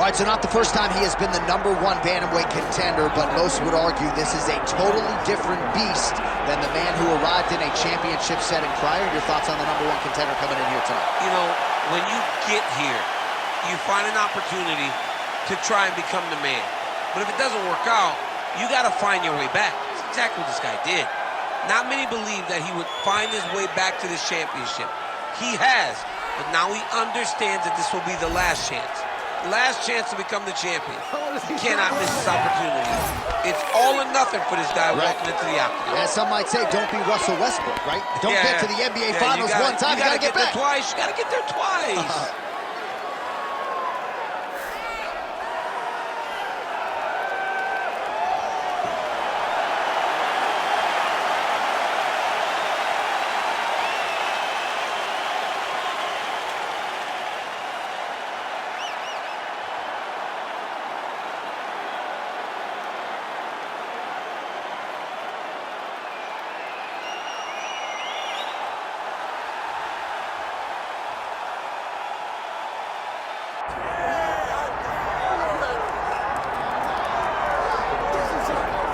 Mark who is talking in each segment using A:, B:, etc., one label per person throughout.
A: All right, so not the first time he has been the #1 bantamweight contender, but most would argue this is a totally different beast than the man who arrived in a championship setting prior. Your thoughts on the #1 contender coming in here tonight?
B: You know, when you get here, you find an opportunity to try and become the man. But if it doesn't work out, you got to find your way back. That's exactly what this guy did. Not many believe that he would find his way back to this championship. He has, but now he understands that this will be the last chance. Last chance to become the champion. He cannot miss this opportunity. It's all or nothing for this guy walking into the octagon.
A: As some might say, don't be Russell Westbrook, right? Don't get to the NBA Finals one time, you gotta get back.
B: There twice. You gotta get there twice.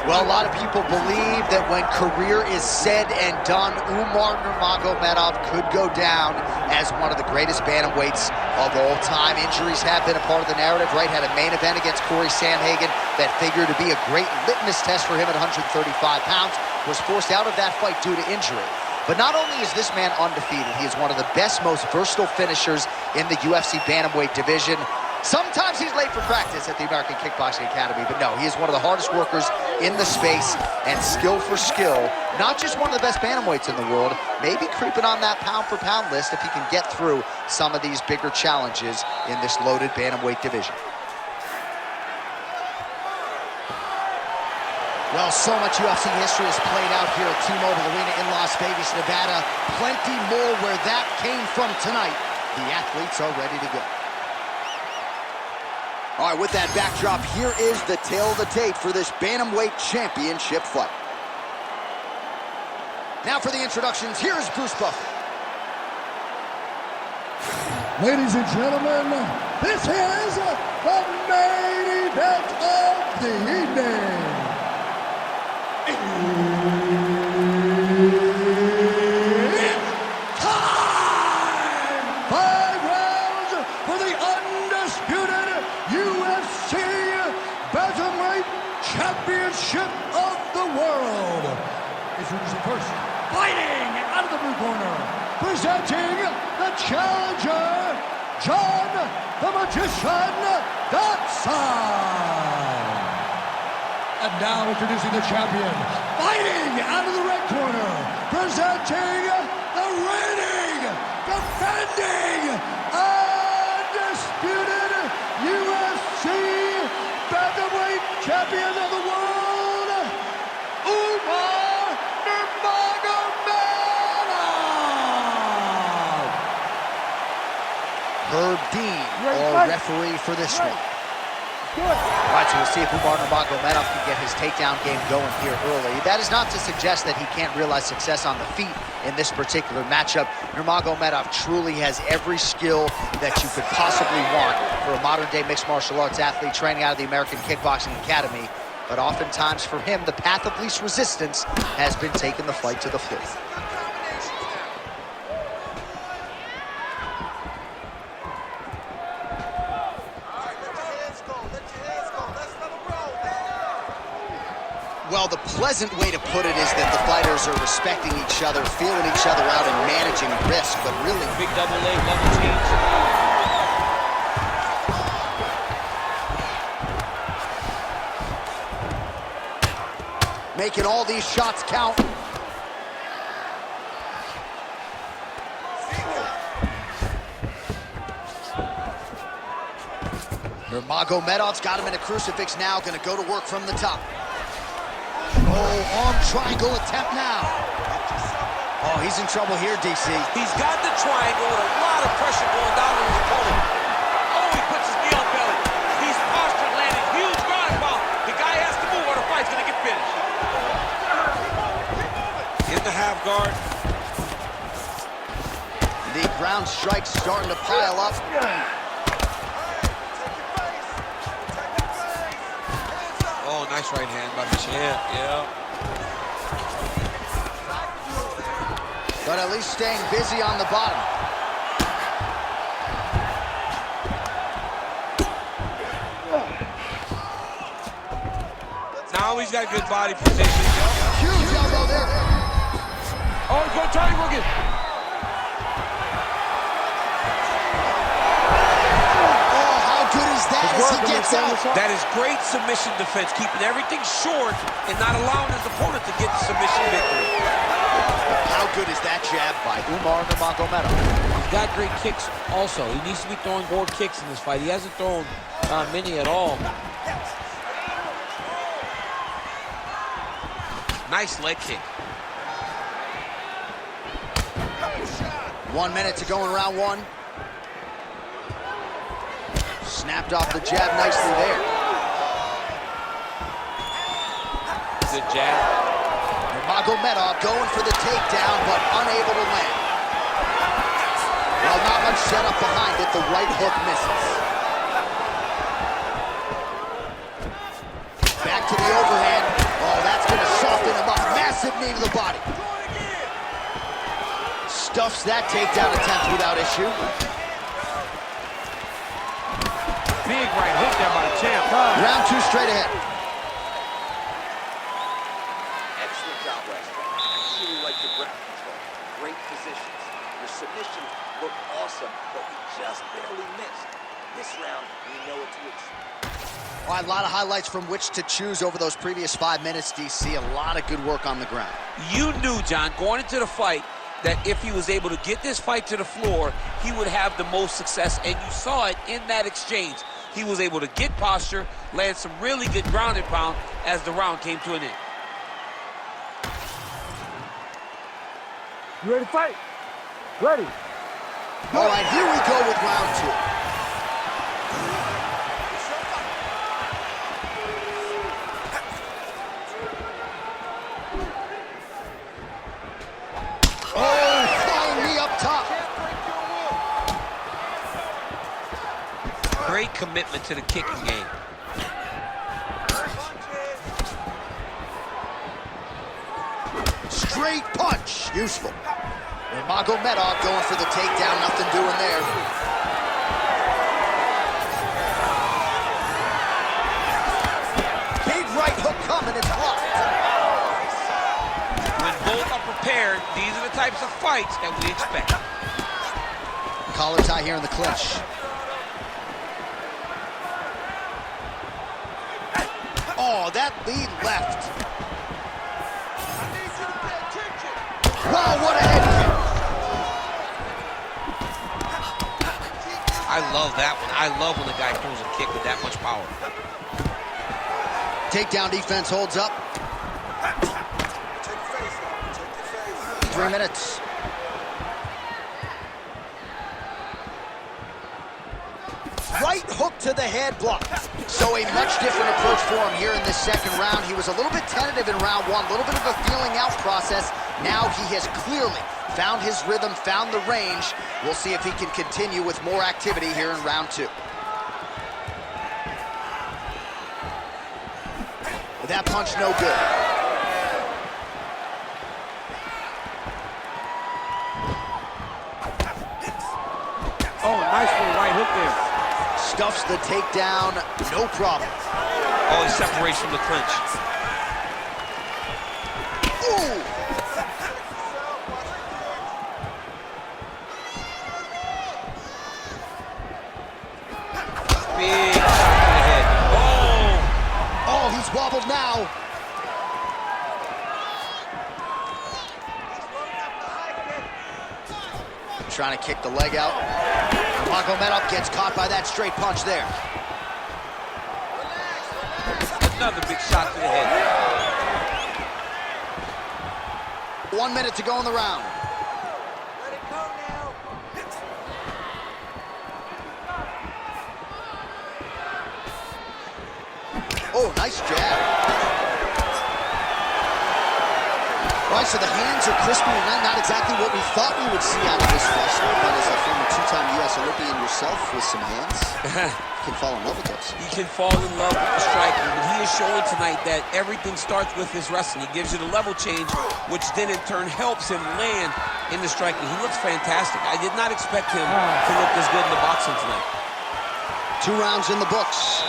A: Well, a lot of people believe that when career is said and done, Umar Nurmagomedov could go down as one of the greatest bantamweights of all time. Injuries have been a part of the narrative, right? Had a main event against Corey Sandhagen that figured to be a great litmus test for him at 135 pounds. Was forced out of that fight due to injury. But not only is this man undefeated, he is one of the best, most versatile finishers in the UFC bantamweight division. Sometimes he's late for practice at the American Kickboxing Academy, but no, he is one of the hardest workers in the space, and skill for skill, not just one of the best bantamweights in the world, maybe creeping on that pound-for-pound list if he can get through some of these bigger challenges in this loaded bantamweight division. Well, so much UFC history has played out here at T-Mobile Arena in Las Vegas, Nevada. Plenty more where that came from tonight. The athletes are ready to go. All right, with that backdrop, here is the tale of the tape for this bantamweight championship fight. Now for the introductions, here's Bruce Buffer.
C: Ladies and gentlemen, this is the main event of the evening. It's time! 5 rounds for the undisputed UFC Bantamweight Championship of the World. Introducing first, fighting out of the blue corner, presenting the challenger, John the Magician Dodson. And now introducing the champion, fighting out of the red corner, presenting the reigning, defending, undisputed UFC Bantamweight Champion of the World, Umar Nurmagomedov.
A: Herb Dean, our referee for this one. All right, so we'll see if Umar Nurmagomedov can get his takedown game going here early. That is not to suggest that he can't realize success on the feet in this particular matchup. Nurmagomedov truly has every skill that you could possibly want for a modern-day mixed martial arts athlete training out of the American Kickboxing Academy. But oftentimes for him, the path of least resistance has been taking the fight to the floor. Well, the pleasant way to put it is that the fighters are respecting each other, feeling each other out, and managing risk, but really...
B: Big double leg, double teams.
A: Making all these shots count. Nurmagomedov's got him in a crucifix now, gonna go to work from the top. Oh, arm triangle attempt now. Oh, he's in trouble here, DC.
B: He's got the triangle with a lot of pressure going down on his opponent. Oh, he puts his knee on belly. He's postured, landing huge ground and pound. The guy has to move or the fight's gonna get finished. In the half guard.
A: The ground strikes starting to pile up.
B: Nice right hand by the champ, yeah.
A: But at least staying busy on the bottom.
B: Now he's got good body position.
A: Huge elbow there.
B: Oh, he's gonna try to hook it.
A: Oh, how good is that as he gets out?
B: That is great submission defense, keeping everything short and not allowing his opponent to get the submission victory.
A: How good is that jab by Umar Nurmagomedov?
D: He's got great kicks also. He needs to be throwing more kicks in this fight. He hasn't thrown many at all.
B: Nice leg kick.
A: 1 minute to go in round one. Snapped off the jab nicely there.
B: Good jab.
A: Nurmagomedov going for the takedown, but unable to land. Well, not much setup behind it. The right hook misses. Back to the overhand. Oh, that's going to soften him up. Massive knee to the body. Stuffs that takedown attempt without issue.
B: Big right hook there by the champ.
A: Round two straight ahead.
E: Excellent job, West. I really like the ground control. Great positions. Your submissions look awesome, but we just barely missed. This round, we know what to expect.
A: All right, a lot of highlights from which to choose over those previous 5 minutes, DC. A lot of good work on the ground.
D: You knew, John, going into the fight, that if he was able to get this fight to the floor, he would have the most success, and you saw it in that exchange. He was able to get posture, land some really good ground and pound as the round came to an end.
F: You ready to fight? Ready.
A: All right, here we go with round two. Oh, flying knee up top.
B: Great commitment to the kicking game.
A: Straight punch, useful. Nurmagomedov going for the takedown, nothing doing there. Big right hook coming, it's blocked.
B: When both are prepared, these are the types of fights that we expect.
A: Collar tie here in the clinch. Oh, that lead left. Wow, what a head kick.
B: I love that one. I love when the guy throws a kick with that much power.
A: Takedown defense holds up. 3 minutes. Right hook to the head block. So a much different approach for him here in this second round. He was a little bit tentative in round one, a little bit of a feeling out process. Now he has clearly found his rhythm, found the range. We'll see if he can continue with more activity here in round two. That punch no good.
F: Oh, nice little right hook there.
A: Stuffs the takedown, no problem.
B: Oh, he separates from the clinch.
A: Ooh!
B: Big shot to the head. Oh!
A: Oh, he's wobbled now. Trying to kick the leg out. Nurmagomedov gets caught by that straight punch there.
B: Another big shot to the head.
A: 1 minute to go in the round.
E: Let it go now.
A: Oh, nice jab. All right, so the hands are crispy, not exactly what we thought we would see out of this wrestler, but as a former two-time U.S. Olympian yourself with some hands, you can fall in love with those.
D: He can fall in love with the striking, but he is showing tonight that everything starts with his wrestling. He gives you the level change, which then in turn helps him land in the striking. He looks fantastic. I did not expect him to look this good in the boxing tonight.
A: 2 rounds in the books.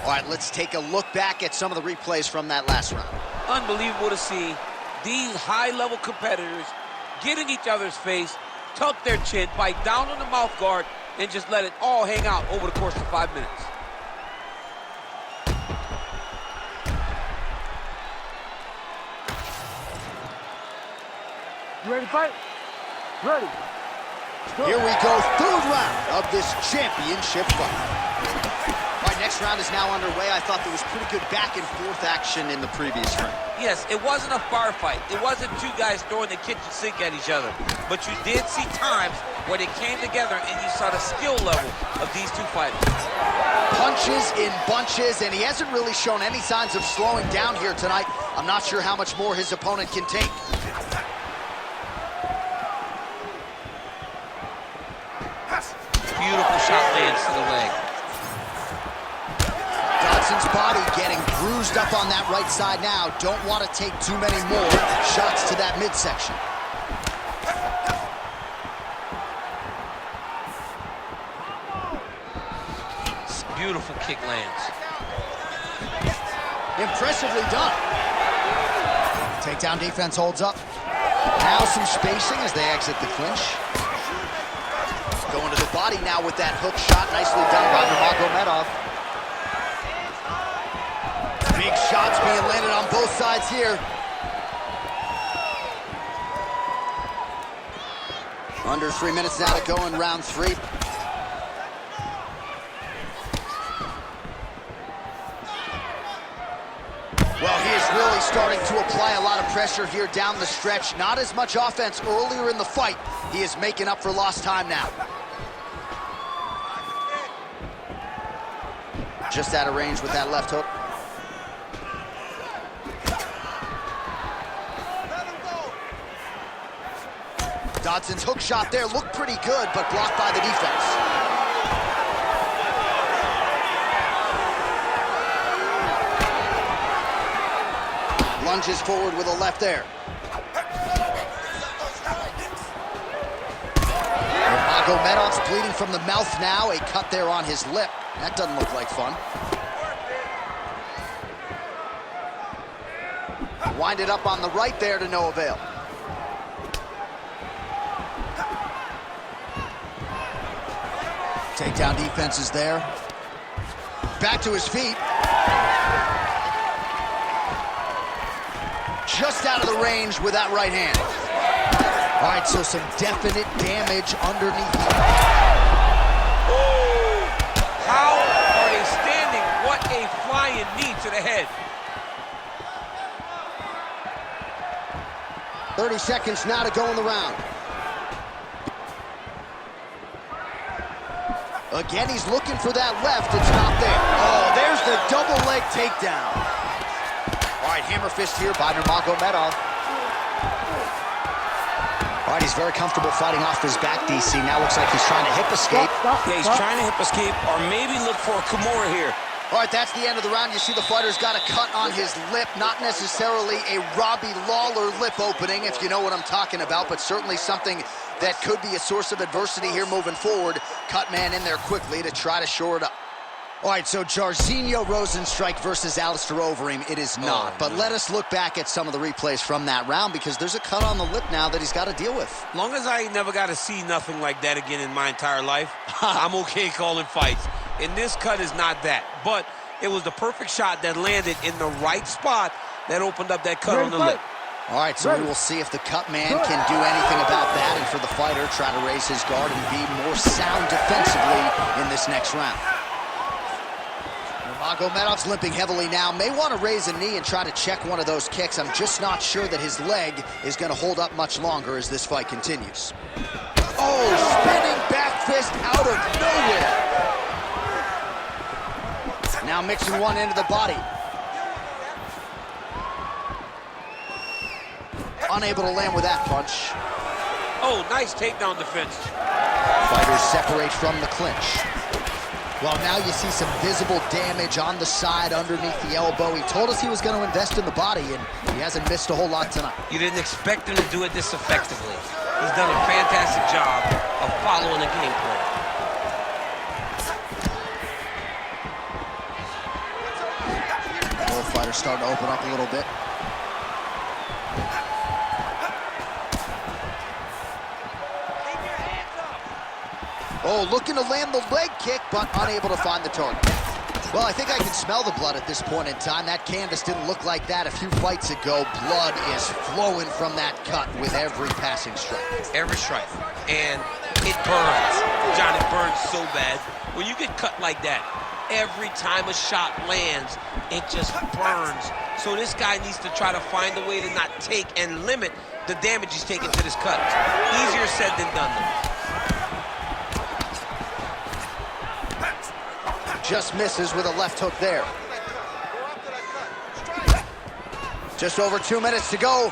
A: All right, let's take a look back at some of the replays from that last round.
D: Unbelievable to see these high-level competitors get in each other's face, tuck their chin, bite down on the mouth guard, and just let it all hang out over the course of 5 minutes.
F: You ready to fight? Ready.
A: Here we go, 3rd round of this championship fight. All right, next round is now underway. I thought there was pretty good back and forth action in the previous round.
D: Yes, it wasn't a bar fight. It wasn't 2 guys throwing the kitchen sink at each other. But you did see times where they came together and you saw the skill level of these 2 fighters.
A: Punches in bunches, and he hasn't really shown any signs of slowing down here tonight. I'm not sure how much more his opponent can take.
D: Beautiful shot lands to the leg.
A: Dodson's body getting bruised up on that right side now. Don't want to take too many more shots to that midsection.
D: Beautiful kick lands.
A: Impressively done. Takedown defense holds up. Now some spacing as they exit the clinch. Going to the body now with that hook shot. Nicely done by Nurmagomedov. Big shots being landed on both sides here. Under 3 minutes now to go in round 3. Well, he is really starting to apply a lot of pressure here down the stretch. Not as much offense earlier in the fight. He is making up for lost time now. Just out of range with that left hook. Dodson's hook shot there looked pretty good, but blocked by the defense. Lunges forward with a left there. Nurmagomedov's bleeding from the mouth now. A cut there on his lip. That doesn't look like fun. Winded up on the right there to no avail. Takedown defense is there. Back to his feet. Just out of the range with that right hand. All right, so some definite damage underneath.
D: Ooh. How are they standing? What a flying knee to the head.
A: 30 seconds now to go in the round. Again, he's looking for that left. It's not there. Oh, there's the double leg takedown. All right, hammer fist here by Nurmagomedov. All right, he's very comfortable fighting off his back, DC. Now looks like he's trying to hip escape.
D: Yeah, he's trying to hip escape or maybe look for a Kimura here.
A: All right, that's the end of the round. You see the fighter's got a cut on his lip. Not necessarily a Robbie Lawler lip opening, if you know what I'm talking about, but certainly something that could be a source of adversity here moving forward. Cut man in there quickly to try to shore it up. All right, so Jairzinho Rozenstruik versus Alistair Overeem. It is not, but let us look back at some of the replays from that round because there's a cut on the lip now that he's got to deal with.
D: Long as I never got to see nothing like that again in my entire life, I'm okay calling fights. And this cut is not that, but it was the perfect shot that landed in the right spot that opened up that cut on the lip.
A: All right, so we will see if the cut man can do anything about that, and for the fighter, try to raise his guard and be more sound defensively in this next round. Nurmagomedov's limping heavily now. May want to raise a knee and try to check one of those kicks. I'm just not sure that his leg is going to hold up much longer as this fight continues. Oh, spinning back fist out of nowhere. Now mixing one into the body. Unable to land with that punch.
D: Oh, nice takedown defense.
A: Fighters separate from the clinch. Well, now you see some visible damage on the side underneath the elbow. He told us he was going to invest in the body, and he hasn't missed a whole lot tonight.
D: You didn't expect him to do it this effectively. He's done a fantastic job of following the game plan.
A: Both fighters starting to open up a little bit. Oh, looking to land the leg kick, but unable to find the target. Well, I think I can smell the blood at this point in time. That canvas didn't look like that a few fights ago. Blood is flowing from that cut with every passing strike.
D: Every strike. And it burns. John, it burns so bad. When you get cut like that, every time a shot lands, it just burns. So this guy needs to try to find a way to not take and limit the damage he's taking to this cut. Easier said than done, though.
A: Just misses with a left hook there. Just over 2 minutes to go.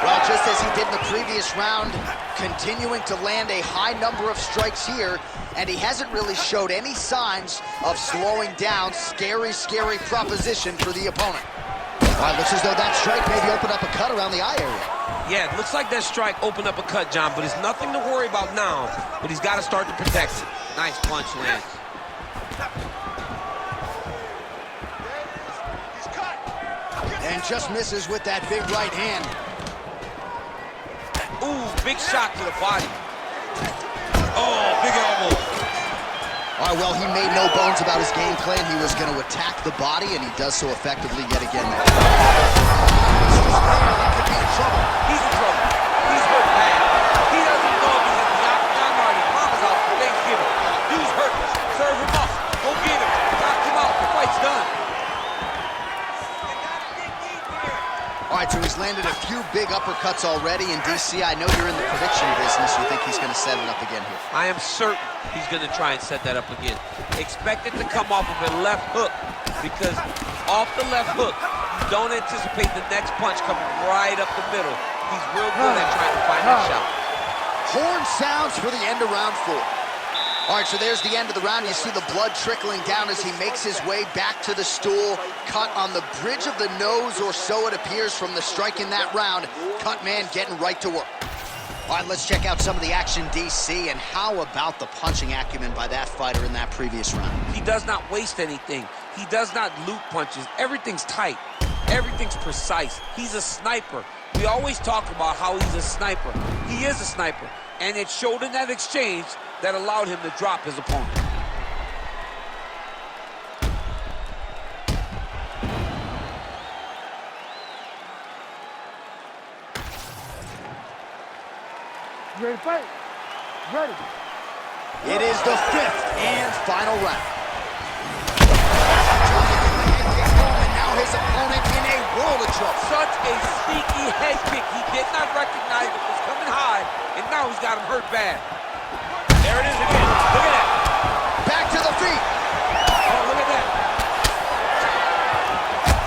A: Well, just as he did in the previous round, continuing to land a high number of strikes here, and he hasn't really showed any signs of slowing down. Scary, scary proposition for the opponent. Well, it looks as though that strike maybe opened up a cut around the eye area.
D: Yeah, it looks like that strike opened up a cut, John, but it's nothing to worry about now, but he's got to start to protect it. Nice punch lands.
A: And just misses with that big right hand.
D: Ooh, big shot to the body. Oh, big elbow.
A: All right, well, he made no bones about his game plan. He was going to attack the body, and he does so effectively yet again. He could be in trouble.
D: He's in trouble. He's hurt bad. He doesn't know if he's in the octagon or his mama's house for Thanksgiving. Dude's hurt. Serve him up. Go get him. Knock him out. The fight's done.
A: All right, so he's landed a few big uppercuts already in DC. I know you're in the prediction business. You think he's going to set it up again here?
D: I am certain he's going to try and set that up again. Expect it to come off of a left hook, because off the left hook, you don't anticipate the next punch coming right up the middle. He's real good at trying to find that shot.
A: Horn sounds for the end of round 4. All right, so there's the end of the round. You see the blood trickling down as he makes his way back to the stool. Cut on the bridge of the nose, or so it appears from the strike in that round. Cut man getting right to work. All right, let's check out some of the action, DC, and how about the punching acumen by that fighter in that previous round?
D: He does not waste anything. He does not loop punches. Everything's tight. Everything's precise. He's a sniper. We always talk about how he's a sniper. He is a sniper, and it showed in that exchange that allowed him to drop his opponent.
F: You ready to fight? Ready.
A: It is the 5th and final round. And now his opponent in a world of trouble.
D: Such a sneaky head kick. He did not recognize it was coming high, and now he's got him hurt bad. There it is again. Look at that.
A: Back to the feet.
D: Oh, look at that.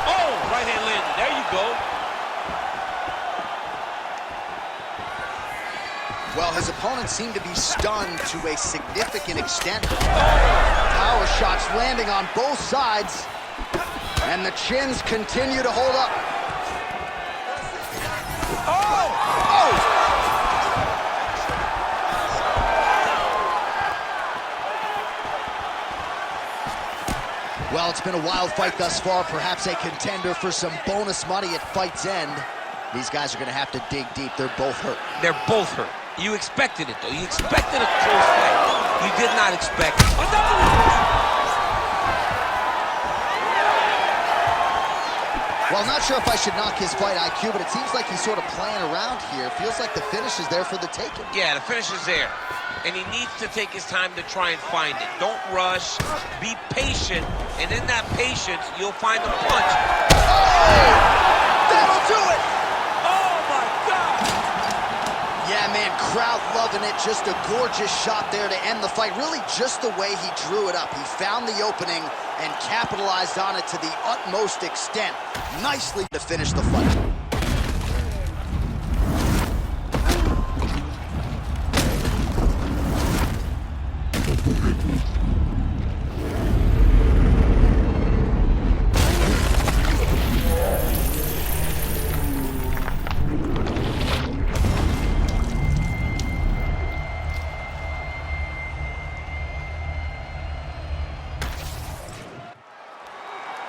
D: Oh, right hand landed. There you go.
A: Well, his opponent seemed to be stunned to a significant extent. Power shots landing on both sides, and the chins continue to hold up. Oh! Oh! Well, it's been a wild fight thus far, perhaps a contender for some bonus money at fight's end. These guys are going to have to dig deep. They're both hurt.
D: They're both hurt. You expected it, though. You expected a close fight. You did not expect it.
A: Well, I'm not sure if I should knock his fight IQ, but it seems like he's sort of playing around here. Feels like the finish is there for the taking.
D: Yeah, the finish is there. And he needs to take his time to try and find it. Don't rush. Be patient. And in that patience, you'll find a punch.
A: Oh! That'll do it!
D: Oh, my God!
A: Yeah, man, Crowd loving it. Just a gorgeous shot there to end the fight. Really just the way he drew it up. He found the opening and capitalized on it to the utmost extent. Nicely to finish the fight.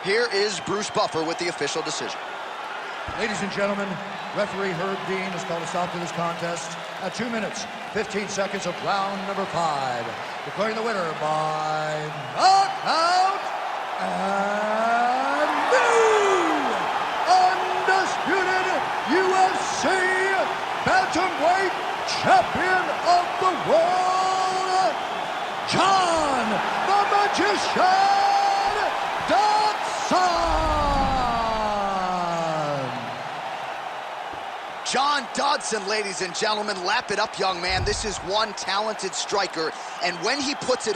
A: Here is Bruce Buffer with the official decision.
C: Ladies and gentlemen, referee Herb Dean has called a stop to this contest at 2 minutes, 15 seconds of round number 5. Declaring the winner by knockout and new undisputed UFC bantamweight champion of the world, John the Magician Dodson!
A: John Dodson, ladies and gentlemen. Lap it up, young man. This is one talented striker, and when he puts it